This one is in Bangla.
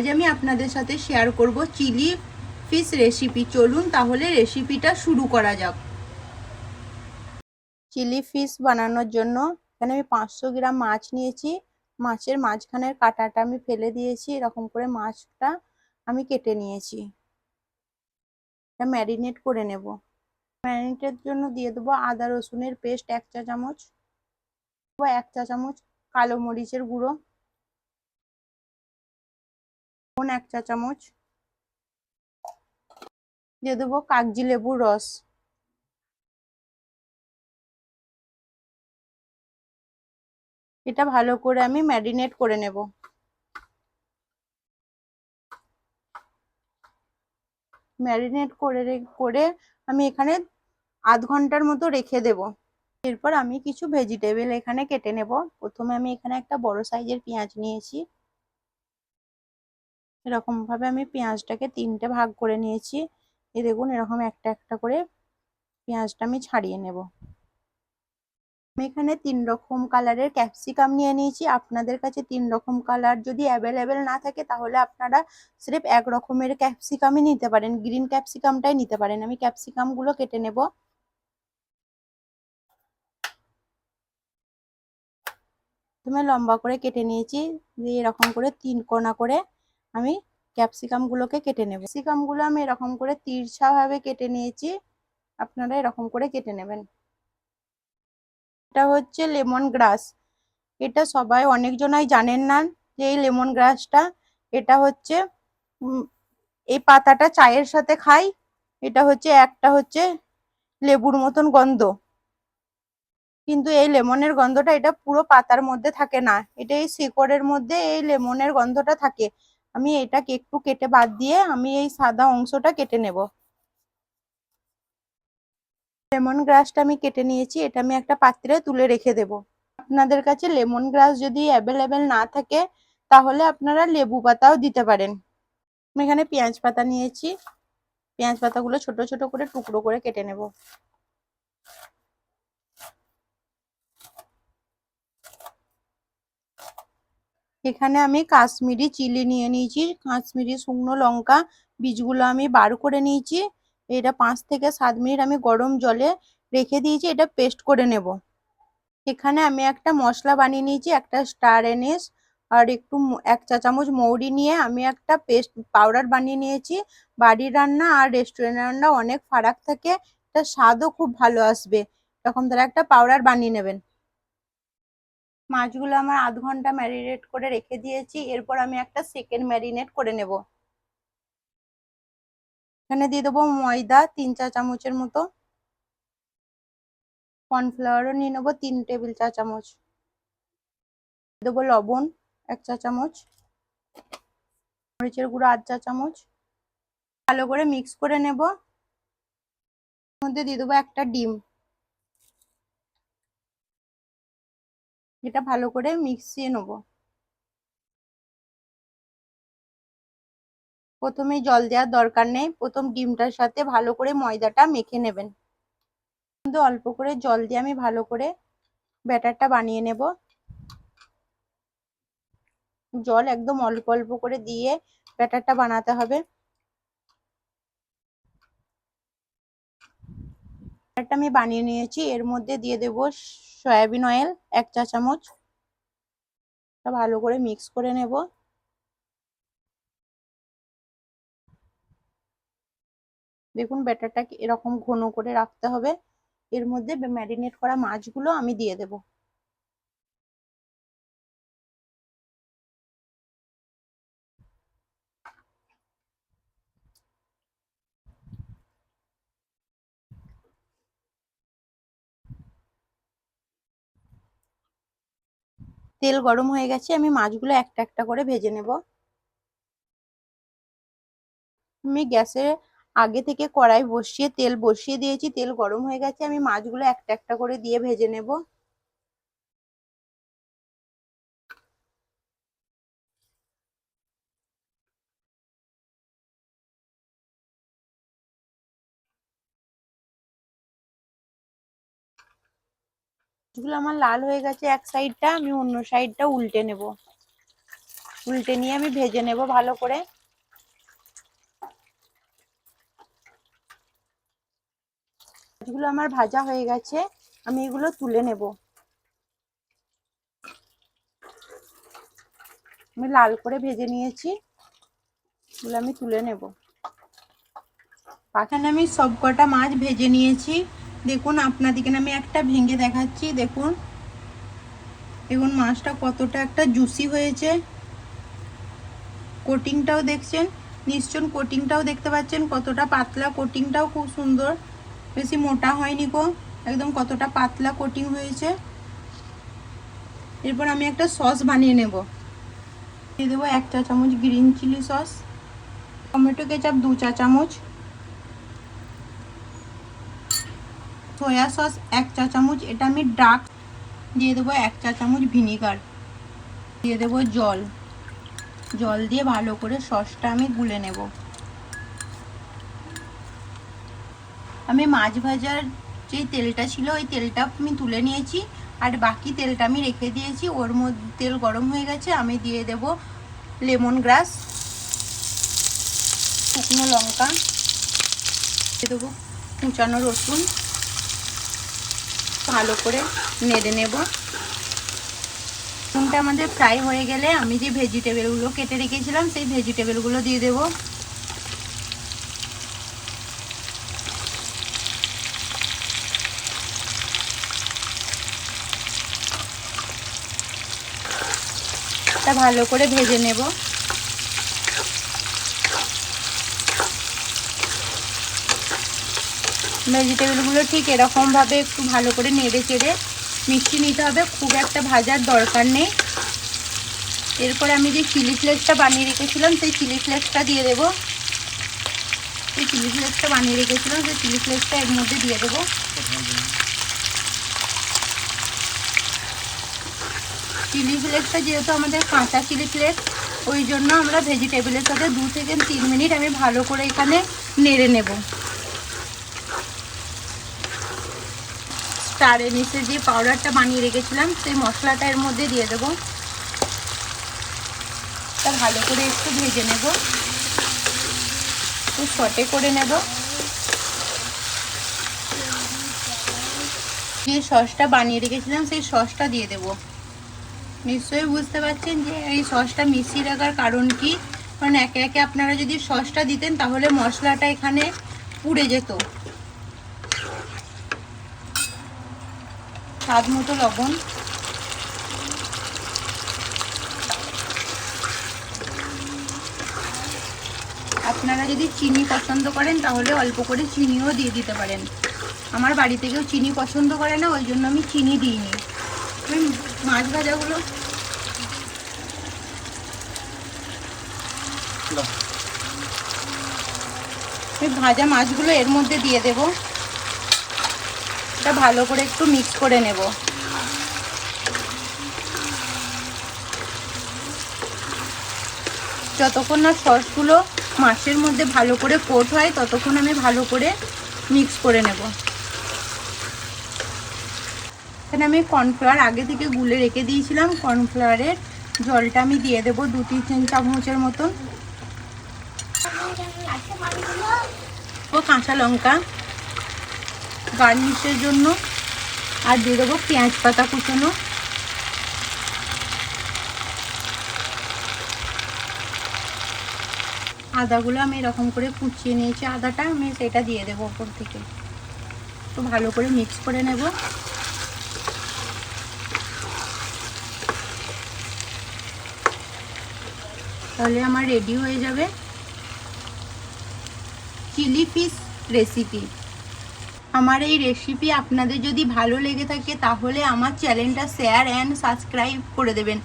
আজ আমি আপনাদের সাথে শেয়ার করব চিলি ফিশ রেসিপি। চলুন তাহলে রেসিপিটা শুরু করা যাক। চিলি ফিশ বানানোর জন্য এখানে আমি 500 গ্রাম মাছ নিয়েছি। মাছের মাঝখানের কাঁটাটা আমি ফেলে দিয়েছি। এরকম করে মাছটা আমি কেটে নিয়েছি। এটা ম্যারিনেট করে নেব। ম্যারিনেটের জন্য দিয়ে দেবো আদা রসুনের পেস্ট 1 চা চামচ, 1 চা চামচ কালো মরিচের গুঁড়ো, 1 চা চামচ দিয়ে দেবো কাগজি লেবুর রস। এটা ভালো করে আমি ম্যারিনেট করে নেব। ম্যারিনেট করে আমি এখানে আধ ঘন্টার মতো রেখে দেব। এরপর আমি কিছু ভেজিটেবল এখানে কেটে নেব। প্রথমে আমি এখানে একটা বড় সাইজের পেঁয়াজ নিয়েছি। এরকম ভাবে আমি পেঁয়াজটাকে 3টে ভাগ করে নিয়েছি। এই দেখুন, এরকম একটা একটা করে পেঁয়াজটা আমি ছাড়িয়ে নেব। আমি এখানে 3 রকম কালারের ক্যাপসিকাম নিয়ে নিয়েছি। আপনাদের কাছে 3 রকম কালার যদি অ্যাভেলেবেল না থাকে তাহলে আপনারা সির্ফ 1 রকমের ক্যাপসিকামই নিতে পারেন, গ্রিন ক্যাপসিকামটাই নিতে পারেন। আমি ক্যাপসিকাম গুলো কেটে নেব। প্রথমে লম্বা করে কেটে নিয়েছি, দিয়ে এরকম করে 3 কোনা করে আমি ক্যাপসিকাম গুলোকে কেটে নেব। ক্যাপসিকাম গুলো আমি এরকম করে তিরछा ভাবে কেটে নিয়েছি। আপনারা এরকম করে কেটে নেবেন। এটা হচ্ছে লেমন গ্রাস। এটা সবাই অনেকজনাই জানেন না যে এই লেমন গ্রাসটা, এটা হচ্ছে এই পাতাটা চায়ের সাথে খাই। এটা হচ্ছে একটা হচ্ছে লেবুর মতন গন্ধ, কিন্তু এই লেমনের গন্ধটা এটা পুরো পাতার মধ্যে থাকে না, এটা এই শিকড়ের মধ্যে এই লেমনের গন্ধটা থাকে। আমি এটাকে একটু কেটে বাদ দিয়ে আমি এই সাদা অংশটা কেটে নেব। লেমন গ্রাসটা আমি কেটে নিয়েছি, এটা আমি একটা পাত্রে তুলে রেখে দেব। আপনাদের কাছে লেমন গ্রাস যদি অ্যাভেলেবেল না থাকে তাহলে আপনারা লেবু পাতাও দিতে পারেন। আমি এখানে পেঁয়াজ পাতা নিয়েছি। পেঁয়াজ পাতাগুলো ছোট ছোট করে টুকরো করে কেটে নেব। এখানে আমি কাশ্মীরি চিলি নিয়ে নিয়েছি। কাশ্মীরি শুকনো লঙ্কা বীজগুলো আমি বার করে নিয়েছি। এটা 5 থেকে 7 মিনিট আমি গরম জলে রেখে দিয়েছি। এটা পেস্ট করে নেব। এখানে আমি একটা মশলা বানিয়ে নিয়েছি, একটা স্টার এনিস আর একটু 1 চা চামচ মৌরি নিয়ে আমি একটা পেস্ট পাউডার বানিয়ে নিয়েছি। বাড়ির রান্না আর রেস্টুরেন্টের রান্না অনেক ফারাক থাকে, এটা স্বাদও খুব ভালো আসবে। এরকম ধরে একটা পাউডার বানিয়ে নেবেন। মাছগুলো আমার আধ ঘন্টা ম্যারিনেট করে রেখে দিয়েছি। এরপর আমি একটা সেকেন্ড ম্যারিনেট করে নেব। এখানে দিয়ে দেবো ময়দা 3 চা চামচের মতো, কর্নফ্লাওয়ারও নিয়ে নেবো 3 টেবিল চা চামচ, দেবো লবণ 1 চা চামচ, মরিচের গুঁড়ো 8 চা চামচ। ভালো করে মিক্স করে নেব। এর মধ্যে দিয়ে দেবো একটা ডিম। এটা ভালো করে মিশিয়ে নেব। প্রথমে জল দেওয়ার দরকার নেই, প্রথম ডিমটার সাথে ভালো করে ময়দাটা মেখে নেবেন। কিন্তু অল্প করে জল দিয়ে আমি ভালো করে ব্যাটারটা বানিয়ে নেব। জল একদম অল্প অল্প করে দিয়ে ব্যাটারটা বানাতে হবে। ব্যাটারটা আমি বানিয়ে নিয়েছি। এর মধ্যে দিয়ে দেব সয়াবিন অয়েল 1 চা চামচ। ভালো করে মিক্স করে নেব। দেখুন ব্যাটারটা এরকম ঘন করে রাখতে হবে। এর মধ্যে ম্যারিনেট করা মাছগুলো আমি দিয়ে দেব। তেল গরম হয়ে গেছে, আমি মাছগুলো একটা একটা করে ভেজে নেব। আমি গ্যাসে আগে থেকে কড়াই বসিয়ে তেল বসিয়ে দিয়েছি, তেল গরম হয়ে গেছে, আমি মাছগুলো একটা একটা করে দিয়ে ভেজে নেব। মাছগুলো আমার লাল হয়ে গেছে এক সাইডটা, আমি অন্য সাইডটা উল্টে নেব। উল্টে নিয়ে আমি ভেজে নেব ভালো করে। মাছগুলো আমার ভাজা হয়ে গেছে, আমি এগুলো তুলে নেব। আমি লাল করে ভেজে নিয়েছি, এগুলো আমি তুলে নেব। এখানে আমি সব কটা মাছ ভেজে নিয়েছি। দেখুন আপনাদেরকে আমি একটা ভেঙে দেখাচ্ছি। দেখুন দেখুন মাছটা কতটা একটা জুসি হয়েছে। কোটিংটাও দেখছেন নিশ্চয়, কোটিংটাও দেখতে পাচ্ছেন কতটা পাতলা। কোটিংটাও খুব সুন্দর, বেশি মোটা হয়নি গো, একদম কতটা পাতলা কোটিং হয়েছে। এরপর আমি একটা সস বানিয়ে নেব। দিয়ে দেবো 1 চা চামচ green chilli sauce, tomato ketchup 2 চা চামচ, সোয়া সস 1 চা চামচ, এটা আমি ডার্ক। দিয়ে দেবো 1 চা চামচ ভিনিগার, দিয়ে দেবো জল। জল দিয়ে ভালো করে সসটা আমি গুলে নেব। আমি মাছ ভাজার যে তেলটা ছিল ওই তেলটা আমি তুলে নিয়েছি, আর বাকি তেলটা আমি রেখে দিয়েছি। ওর মধ্যে তেল গরম হয়ে গেছে, আমি দিয়ে দেব লেমন গ্রাস, শুকনো লঙ্কা, দিয়ে দেবো কুচানো রসুন, ভালো করে নেড়ে নেব। রসুনটা আমাদের ফ্রাই হয়ে গেলে আমি যে ভেজিটেবলগুলো কেটে রেখেছিলাম সেই ভেজিটেবলগুলো দিয়ে দেবো। তা ভালো করে ভেজে নেব। ভেজিটেবলগুলো ঠিক এরকমভাবে একটু ভালো করে নেড়ে চেড়ে মিশিয়ে নিতে হবে, খুব একটা ভাজার দরকার নেই। এরপর আমি যে চিলি ফ্লেক্সটা বানিয়ে রেখেছিলাম সেই চিলি ফ্লেক্সটা দিয়ে দেবো। এই চিলি ফ্লেক্সটা বানিয়ে রেখেছিলাম সেই চিলি ফ্লেক্সটা এর মধ্যে দিয়ে দেবো। চিলি ফ্লেক্সটা যেহেতু আমাদের কাঁচা চিলি ফ্লেক্স, ওই জন্য আমরা ভেজিটেবলের সাথে 2 থেকে 3 মিনিট আমি ভালো করে এখানে নেড়ে নেব। স্টার এনিসের যে পাউডারটা বানিয়ে রেখেছিলাম সেই মশলাটা এর মধ্যে দিয়ে দেবো। তা ভালো করে একটু ভেজে নেব, একটু সটে করে নেব। যে সসটা বানিয়ে রেখেছিলাম সেই সসটা দিয়ে দেব। নিশ্চয়ই বুঝতে পারছেন যে এই সসটা মিশিয়ে রাখার কারণ কি, কারণ একে একে আপনারা যদি সসটা দিতেন তাহলে মশলাটা এখানে পুড়ে যেত। স্বাদ মতো লবণ, আপনারা যদি চিনি পছন্দ করেন তাহলে অল্প করে চিনিও দিয়ে দিতে পারেন। আমার বাড়িতে কেউ চিনি পছন্দ করে না, ওই জন্য আমি চিনি দিইনি। আমি মাছ ভাজাগুলো ভাজা মাছগুলো এর মধ্যে দিয়ে দেব। এটা ভালো করে একটু মিক্স করে নেব। যতক্ষণ না সসগুলো মাছের মধ্যে ভালো করে কোট হয় ততক্ষণ আমি ভালো করে মিক্স করে নেব। এখানে আমি কর্নফ্লাওয়ার আগে থেকে গুলে রেখে দিয়েছিলাম, কর্নফ্লাওয়ারের জলটা আমি দিয়ে দেবো 2-3 চামচের মতন। ও কাঁচা লঙ্কা গার্নিশের জন্য, আর দিয়ে দেবো পেঁয়াজ পাতা কুচানো। আদাগুলো আমি এরকম করে কুচিয়ে নিয়েছি, আদাটা আমি সেটা দিয়ে দেবো ওপর থেকে। তো ভালো করে মিক্স করে নেব। তাহলে আমার রেডি হয়ে যাবে চিলি ফিশ রেসিপি। আমার এই রেসিপি আপনাদের যদি ভালো লেগে থাকে তাহলে আমার চ্যানেলটা শেয়ার অ্যান্ড সাবস্ক্রাইব করে দেবেন।